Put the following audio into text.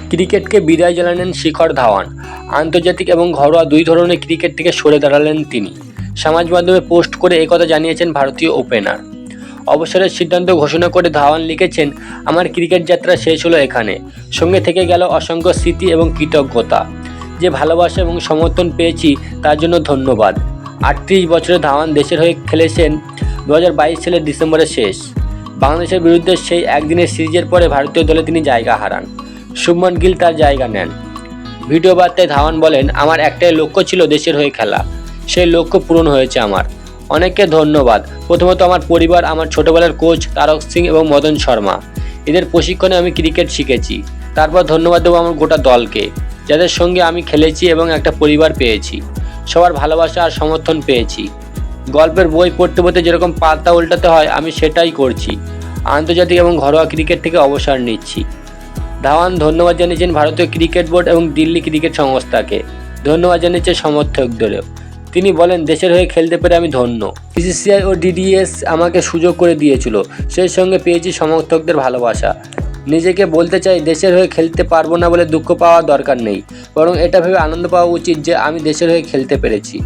ক্রিকেটকে বিদায় জানালেন শিখর ধাওয়ান। আন্তর্জাতিক এবং ঘরোয়া দুই ধরনের ক্রিকেট থেকে সরে দাঁড়ালেন তিনি। সমাজ মাধ্যমে পোস্ট করে একথা জানিয়েছেন ভারতীয় ওপেনার। অবসরের সিদ্ধান্ত ঘোষণা করে ধাওয়ান লিখেছেন, আমার ক্রিকেট যাত্রা শেষ হলো এখানে। সঙ্গে থেকে গেল অসংখ্য স্মৃতি এবং কৃতজ্ঞতা। যে ভালোবাসা এবং সমর্থন পেয়েছি তার জন্য ধন্যবাদ। 38 বছরের ধাওয়ান দেশের হয়ে খেলেছেন 2022 সালের ডিসেম্বরের শেষ বাংলাদেশের বিরুদ্ধে সেই একদিনের সিরিজের পরে ভারতীয় দলে তিনি জায়গা হারান। শুভমন গিল তার জায়গা নেন। ভিডিও বার্তায় ধাওয়ান বলেন, আমার একটাই লক্ষ্য ছিল দেশের হয়ে খেলা। সেই লক্ষ্য পূরণ হয়েছে আমার। অনেককে ধন্যবাদ। প্রথমত আমার পরিবার, আমার ছোটবেলার কোচ তারক সিং এবং মদন শর্মা। এদের প্রশিক্ষণে আমি ক্রিকেট শিখেছি। তারপর ধন্যবাদ দেবো আমার গোটা দলকে, যাদের সঙ্গে আমি খেলেছি এবং একটা পরিবার পেয়েছি। সবার ভালোবাসা আর সমর্থন পেয়েছি। গল্পের বই পড়তে পড়তে যেরকম পাতা উল্টাতে হয় আমি সেটাই করছি। আন্তর্জাতিক এবং ঘরোয়া ক্রিকেট থেকে অবসর নিচ্ছি। ধাওয়ান ধন্যবাদ জানিয়েছেন ভারতীয় ক্রিকেট বোর্ড এবং দিল্লি ক্রিকেট সংস্থাকে। ধন্যবাদ জানিয়েছে সমর্থকদেরও। তিনি বলেন, দেশের হয়ে খেলতে পেরে আমি ধন্য। বিসিসিআই ও ডিডিএস আমাকে সুযোগ করে দিয়েছিল, সেই সঙ্গে পেয়েছি সমর্থকদের ভালোবাসা। নিজেকে বলতে চাই, দেশের হয়ে খেলতে পারবো না বলে দুঃখ পাওয়া দরকার নেই, বরং এটা ভেবে আনন্দ পাওয়া উচিত যে আমি দেশের হয়ে খেলতে পেরেছি।